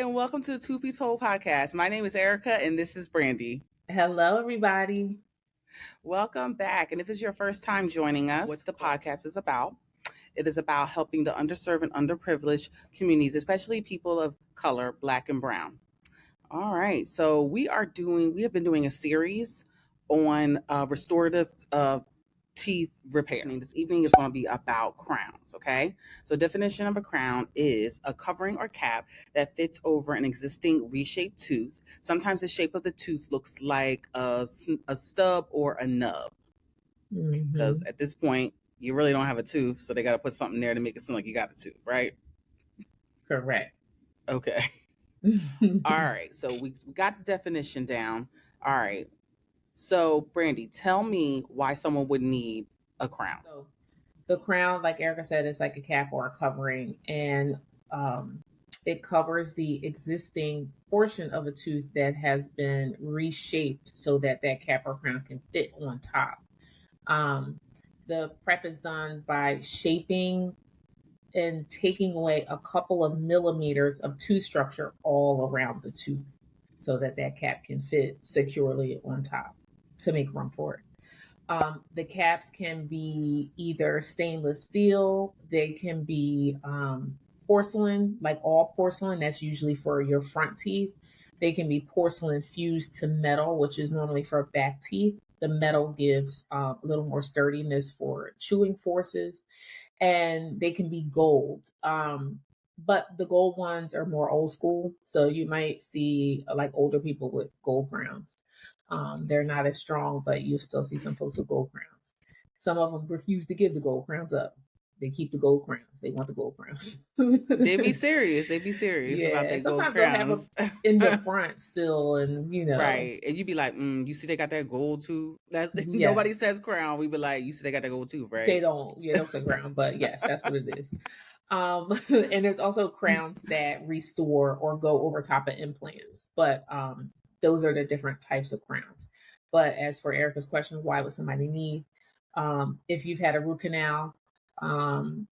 and welcome to the Two Piece Pole Podcast. My name is Erica, and this is Brandy. Hello, everybody. Welcome back. And if it's your first time joining us, what the podcast is about, it is about helping the underserved and underprivileged communities, especially people of color, Black and Brown. All right, so we have been doing a series on restorative teeth repair. And this evening is going to be about crowns, okay? So definition of a crown is a covering or cap that fits over an existing reshaped tooth. Sometimes the shape of the tooth looks like a stub or a nub, because at this point, you really don't have a tooth, so they got to put something there to make it seem like you got a tooth, right? Correct. Okay. All right, so we got the definition down. All right. So, Brandy, tell me why someone would need a crown. So the crown, like Erica said, is like a cap or a covering, and it covers the existing portion of a tooth that has been reshaped so that that cap or crown can fit on top. The prep is done by shaping and taking away a couple of millimeters of tooth structure all around the tooth so that that cap can fit securely on top to make room for it. The caps can be either stainless steel, they can be porcelain, like all porcelain, that's usually for your front teeth. They can be porcelain fused to metal, which is normally for back teeth. The metal gives a little more sturdiness for chewing forces, and they can be gold. But the gold ones are more old school, so you might see like older people with gold crowns. They're not as strong, but you still see some folks with gold crowns. Some of them refuse to give the gold crowns up. They keep the gold crowns. They want the gold crowns. They be serious. They be serious about their gold Sometimes crowns. they'll have them in the front still, and right. And you be like, you see, they got that gold too. That's Yes. Nobody says crown. We be like, you see, they got that gold too, right? They don't. Yeah, they don't say crown, but yes, that's what it is. And there's also crowns that restore or go over top of implants, but those are the different types of crowns. But as for Erica's question, why would somebody need? If you've had a root canal,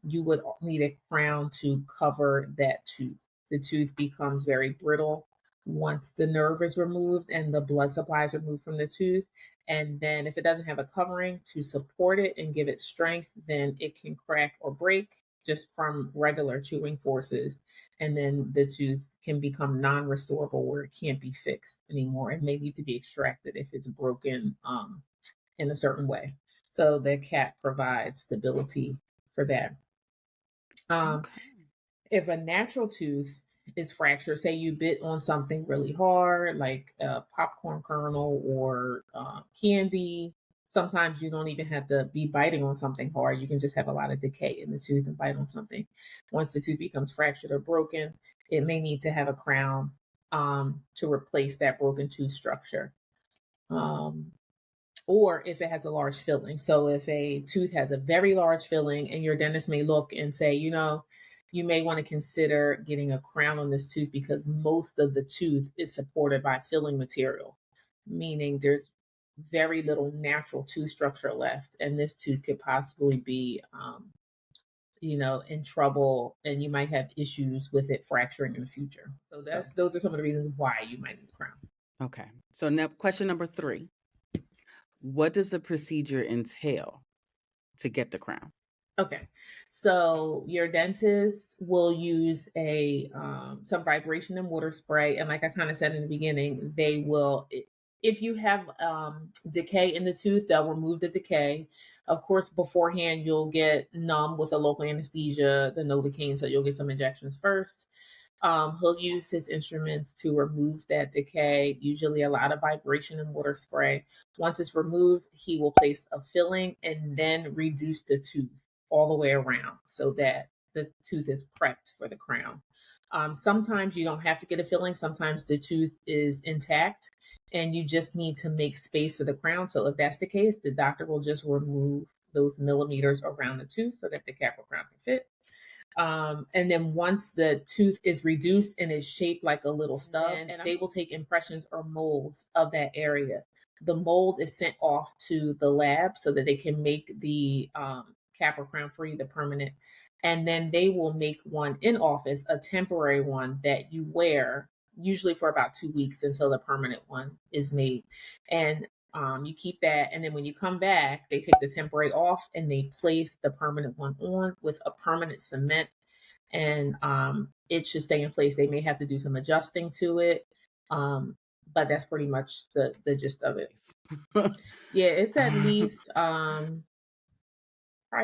you would need a crown to cover that tooth. The tooth becomes very brittle once the nerve is removed and the blood supply is removed from the tooth. And then if it doesn't have a covering to support it and give it strength, then it can crack or break just from regular chewing forces. And then the tooth can become non-restorable where it can't be fixed anymore. It may need to be extracted if it's broken in a certain way. So the cap provides stability for that. If a natural tooth is fractured, say you bit on something really hard, like a popcorn kernel or candy, sometimes you don't even have to be biting on something hard. You can just have a lot of decay in the tooth and bite on something. Once the tooth becomes fractured or broken, it may need to have a crown to replace that broken tooth structure. Or if it has a large filling. So if a tooth has a very large filling and your dentist may look and say, you may want to consider getting a crown on this tooth because most of the tooth is supported by filling material, meaning there's very little natural tooth structure left. And this tooth could possibly be, in trouble, and you might have issues with it fracturing in the future. So those are some of the reasons why you might need a crown. Okay. So now question number 3. What does the procedure entail to get the crown? Okay, so your dentist will use some vibration and water spray, and like I kind of said in the beginning, they will, if you have decay in the tooth, they'll remove the decay. Of course, beforehand, you'll get numb with a local anesthesia, the Novocaine, so you'll get some injections first. He'll use his instruments to remove that decay, usually a lot of vibration and water spray. Once it's removed, he will place a filling and then reduce the tooth all the way around so that the tooth is prepped for the crown. Sometimes you don't have to get a filling. Sometimes the tooth is intact and you just need to make space for the crown. So if that's the case, the doctor will just remove those millimeters around the tooth so that the cap or crown can fit. And then once the tooth is reduced and is shaped like a little stub, they will take impressions or molds of that area. The mold is sent off to the lab so that they can make the cap or crown for you, the permanent. And then they will make one in office, a temporary one that you wear usually for about 2 weeks until the permanent one is made. And you keep that. And then when you come back, they take the temporary off and they place the permanent one on with a permanent cement. And it should stay in place. They may have to do some adjusting to it. But that's pretty much the gist of it. Yeah, it's at least probably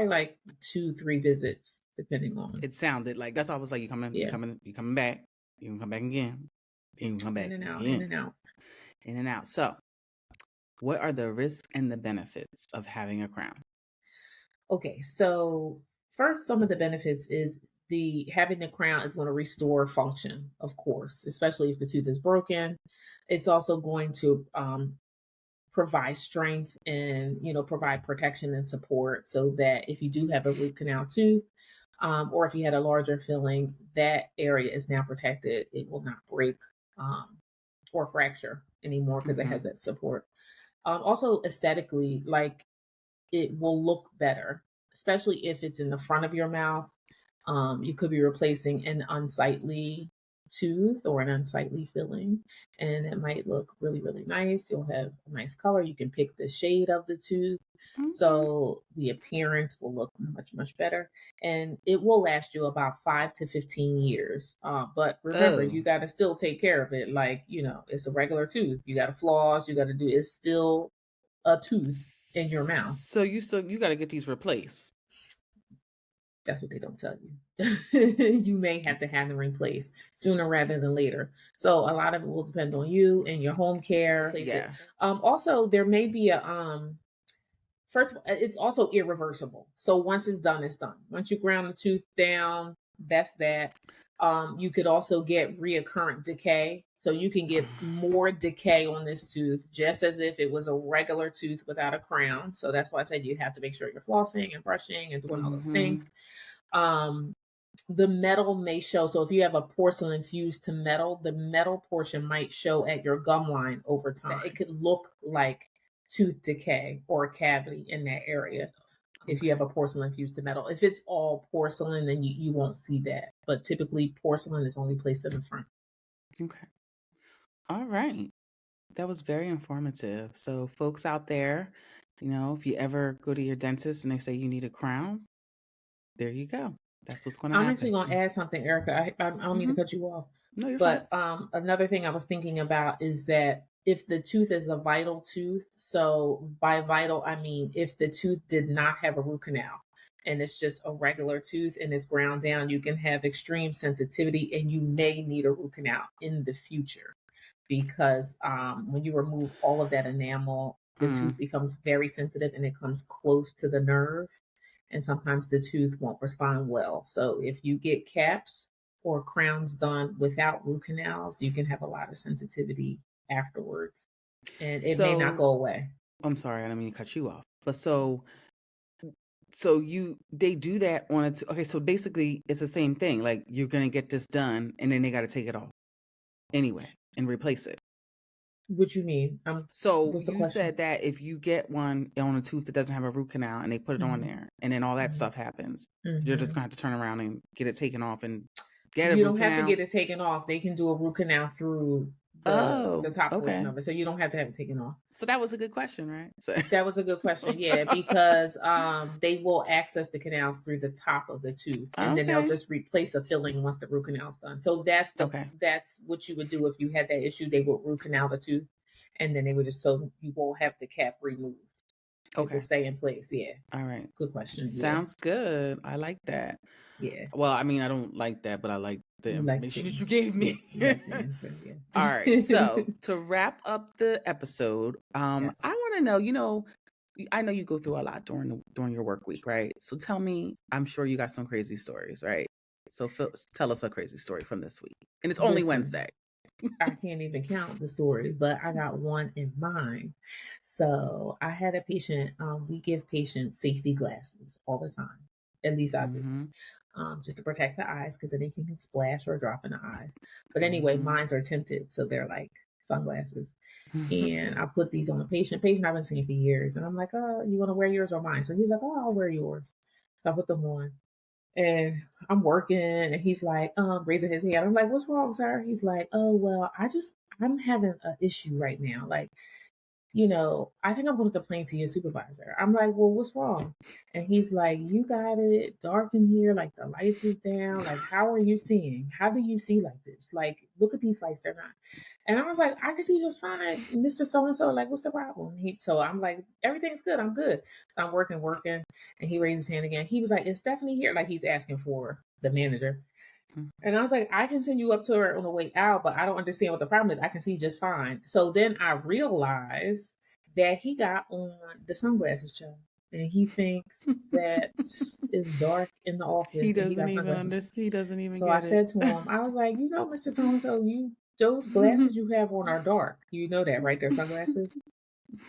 like 2-3 visits, depending on. It sounded like that's always like you coming, Yeah. you coming back, you can come back again, you can come back In and out, again. in and out. In and out. So, what are the risks and the benefits of having a crown? Okay, so first, some of the benefits is the having the crown is going to restore function, of course, especially if the tooth is broken. It's also going to provide strength and provide protection and support, so that if you do have a root canal tooth, or if you had a larger filling, that area is now protected. It will not break or fracture anymore because it has that support. Also, aesthetically, like it will look better, especially if it's in the front of your mouth. You could be replacing an unsightly tooth or an unsightly filling, and it might look really, really nice. You'll have a nice color. You can pick the shade of the tooth. So the appearance will look much, much better. And it will last you about 5 to 15 years. But remember, you got to still take care of it. Like, it's a regular tooth. You got to floss. You got to do, it's still a tooth in your mouth. So you got to get these replaced. That's what they don't tell you. You may have to have them replaced sooner rather than later. So a lot of it will depend on you and your home care. Yeah. Also, there may be first, it's also irreversible. So once it's done, it's done. Once you ground the tooth down, that's that. You could also get reoccurrent decay. So you can get more decay on this tooth, just as if it was a regular tooth without a crown. So that's why I said you have to make sure you're flossing and brushing and doing all those things. The metal may show. So if you have a porcelain fused to metal, the metal portion might show at your gum line over time. It could look like tooth decay or a cavity in that area. If you have a porcelain fused to metal. If it's all porcelain, then you won't see that. But typically porcelain is only placed in the front. Okay. All right. That was very informative. So folks out there, if you ever go to your dentist and they say you need a crown, there you go. That's what's going to happen. I'm actually going to add something, Erica. I don't mean to cut you off. No, you're fine. But another thing I was thinking about is that if the tooth is a vital tooth, so by vital, I mean if the tooth did not have a root canal and it's just a regular tooth and it's ground down, you can have extreme sensitivity and you may need a root canal in the future, because when you remove all of that enamel, the tooth becomes very sensitive and it comes close to the nerve. And sometimes the tooth won't respond well. So if you get caps or crowns done without root canals, you can have a lot of sensitivity afterwards, and it may not go away. I'm sorry, I didn't mean to cut you off. But so they do that on it. Okay, so basically it's the same thing. Like you're gonna get this done, and then they got to take it off anyway and replace it. What you mean? So you said that if you get one on a tooth that doesn't have a root canal and they put it on there, and then all that stuff happens, you're just gonna have to turn around and get it taken off and get a root canal. You don't have to get it taken off. They can do a root canal through the top portion of it, so you don't have to have it taken off. So that was a good question, right? That was a good question, yeah, because they will access the canals through the top of the tooth, and then they'll just replace a filling once the root canal's done. So that's that's what you would do if you had that issue. They would root canal the tooth, and then they would just, so you won't have the cap removed. It will stay in place. Yeah. All right. Good question. Sounds good. I like that. Yeah. Well, I mean, I don't like that, but I like the information that you gave me. You like the answer, yeah. All right. So to wrap up the episode, I want to know, I know you go through a lot during your work week, right? So tell me, I'm sure you got some crazy stories, right? So tell us a crazy story from this week. And it's only Wednesday. I can't even count the stories, but I got one in mind. So I had a patient. We give patients safety glasses all the time. At least I do. Just to protect the eyes, because anything can splash or drop in the eyes. But anyway, mines are tinted, so they're like sunglasses. And I put these on a patient I've been seeing for years. And I'm like, oh, you want to wear yours or mine? So he's like, oh, I'll wear yours. So I put them on. And I'm working and he's like, raising his hand. I'm like, what's wrong, sir? He's like, oh, well, I'm having an issue right now. Like, I think I'm going to complain to your supervisor. I'm like, well, what's wrong? And he's like, you got it dark in here. Like the lights is down. Like, how are you seeing? How do you see like this? Like, look at these lights. They're not. And I was like, I can see just fine, Mr. So-and-so. Like, what's the problem? So I'm like, everything's good. I'm good. So I'm working. And he raised his hand again. He was like, is Stephanie here? Like he's asking for the manager. And I was like, I can send you up to her on the way out, but I don't understand what the problem is. I can see just fine. So then I realized that he got on the sunglasses, child. And he thinks that it's dark in the office. He and he doesn't got even sunglasses. understand. He doesn't even So I get said to him, I was like, Mr. So-and-so, those glasses you have on are dark. You know that, right? They're sunglasses.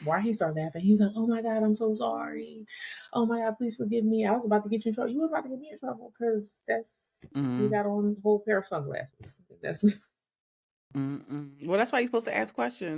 Why he started laughing? He was like, "Oh my God, I'm so sorry. Oh my God, please forgive me. I was about to get you in trouble. You were about to get me in trouble because you got on a whole pair of sunglasses. That's Well, that's why you're supposed to ask questions.